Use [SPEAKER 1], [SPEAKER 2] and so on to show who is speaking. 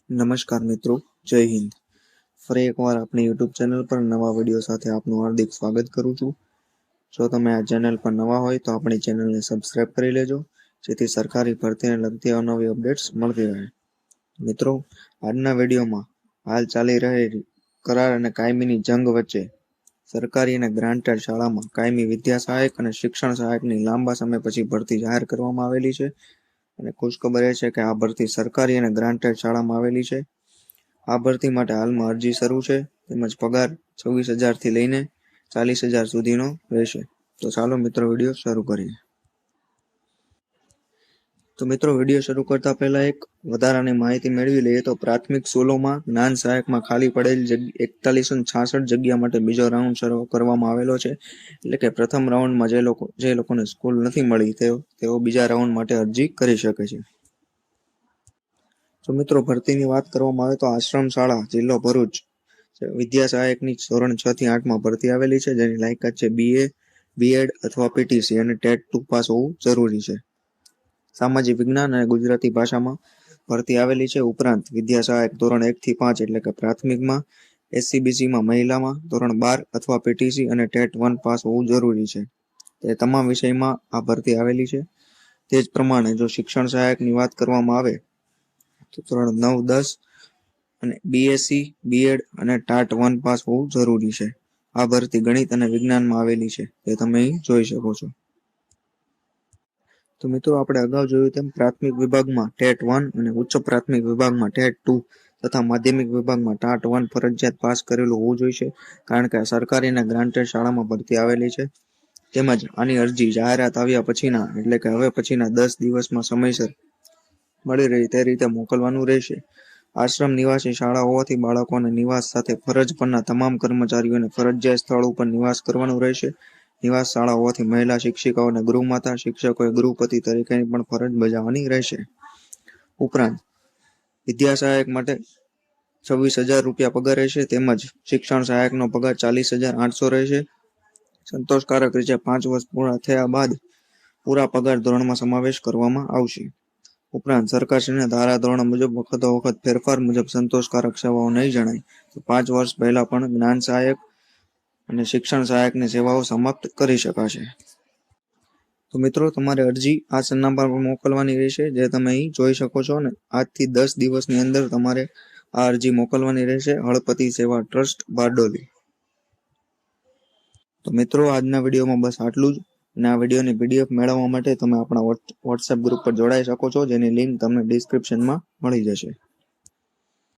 [SPEAKER 1] નમસ્કાર મિત્રો, જય હિન્દ. ફરી એકવાર આપણી યુટ્યુબ ચેનલ પર નવા વિડીયો સાથે આપનું હાર્દિક સ્વાગત કરું છું. જો તમે આ ચેનલ પર નવા હોય તો આપણી ચેનલને સબસ્ક્રાઇબ કરી લેજો, જેથી સરકારી ભરતીને લગતી અવનવી અપડેટ્સ મળતી રહે. મિત્રો, આજના વિડીયોમાં હાલ ચાલી રહેલી કરાર અને કાયમીની જંગ વચ્ચે સરકારી અને ગ્રાન્ટેડ શાળામાં કાયમી વિદ્યા સહાયક અને શિક્ષણ સહાયકની લાંબા સમય પછી ભરતી જાહેર કરવામાં આવેલી છે. અને ખુશખબર એ છે કે આ ભરતી સરકારી અને ગ્રાન્ટેડ શાળામાં આવેલી છે. આ ભરતી માટે હાલમાં અરજી શરૂ છે, તેમજ પગાર 26,000 થી લઈને 40,000 સુધીનો રહેશે. તો ચાલો મિત્રો વિડીયો શરૂ કરીએ. તો મિત્રો, વિડીયો શરૂ કરતા પહેલા એક વધારાની માહિતી મેળવી લઈએ તો પ્રાથમિક સ્કૂલોમાં જ્ઞાન સહાયકમાં ખાલી પડેલ 4166 જગ્યા માટે બીજો રાઉન્ડ શરૂ કરવામાં આવેલો છે. એટલે કે પ્રથમ રાઉન્ડમાં જે લોકોને સ્કૂલ નથી મળી તેઓ બીજા રાઉન્ડ માટે અરજી કરી શકે છે. તો મિત્રો, ભરતીની વાત કરવામાં આવે તો આશ્રમ શાળા જિલ્લો ભરૂચ વિદ્યા સહાયકની ધોરણ 6 થી 8 માં ભરતી આવેલી છે, જેની લાયકાત છે BA, B.Ed અથવા PTC અને ટેટ 2 પાસ હોવું જરૂરી છે. સામાજિક વિજ્ઞાન અને ગુજરાતી ભાષામાં ભરતી આવેલી છે. ઉપરાંત વિદ્યા સહાયક ધોરણ 1 થી 5 એટલે કે પ્રાથમિકમાં, SCBCમાં મહિલામાં ધોરણ 12 અથવા PTC અને ટેટ 1 પાસ હોવું જરૂરી છે. તે તમામ વિષયમાં આ ભરતી આવેલી છે. તે જ પ્રમાણે જો શિક્ષણ સહાયકની વાત કરવામાં આવે તો ધોરણ 9, 10 અને BSc, B.Ed અને ટાટ 1 પાસ હોવું જરૂરી છે. આ ભરતી ગણિત અને વિજ્ઞાનમાં આવેલી છે, તે તમે અહીં જોઈ શકો છો. તો મિત્રો, આપણે અગાઉ જોયું તેમ પ્રાથમિક વિભાગમાં ટેટ 1 અને ઉચ્ચ પ્રાથમિક વિભાગમાં ટેટ 2 તથા માધ્યમિક વિભાગમાં ટાટ 1 ફરજિયાત પાસ કરેલું હોવું જોઈએ, કારણ કે સરકારી અને ગ્રાન્ટેડ શાળામાં ભરતી આવેલી છે. તેમજ આની અરજી જાહેરાત આવ્યા પછીના એટલે કે હવે પછીના 10 દિવસમાં સમયસર મળી રહી તે રીતે મોકલવાનું રહેશે. આશ્રમ નિવાસી શાળા હોવાથી બાળકોને નિવાસ સાથે ફરજ પરના તમામ કર્મચારીઓને ફરજિયાત સ્થળ ઉપર નિવાસ કરવાનું રહેશે. નિવાસ શાળા હોવાથી મહિલા શિક્ષિકાઓને ગૃહમાતા, શિક્ષકોએ ગૃહપતિ તરીકેની પણ ફરજ બજાવવાની રહેશે. ઉપરાંત વિદ્યા સહાયક માટે 26,000 રૂપિયા પગાર રહેશે, તેમજ શિક્ષણ સહાયકનો પગાર 40,800 રહેશે. સંતોષકારક રીતે 5 વર્ષ પૂરા થયા બાદ પૂરા પગાર ધોરણમાં સમાવેશ કરવામાં આવશે. ઉપરાંત સરકારશ્રીના ધારાધોરણો મુજબ વખતો વખત ફેરફાર મુજબ સંતોષકારક સેવાઓ નહીં જણાય તો 5 વર્ષ પહેલા પણ જ્ઞાન સહાયક અને શિક્ષણ સહાયકની સેવાઓ સમાપ્ત કરી શકાશે. તો મિત્રો, તમારે અરજી આ સરનામા પર મોકલવાની રહેશે, જે તમે અહીં જોઈ શકો છો. ને આજથી 10 દિવસની અંદર તમારે આ અરજી મોકલવાની રહેશે. હળપતિ સેવા ટ્રસ્ટ, બારડોલી. તો મિત્રો, આજના વિડીયોમાં બસ આટલું જ. અને આ વિડીયોની PDF મેળવવા માટે તમે આપણા WhatsApp ગ્રુપ પર જોડાઈ શકો છો, જેની લિંક તમને ડિસ્ક્રિપ્શનમાં મળી જશે.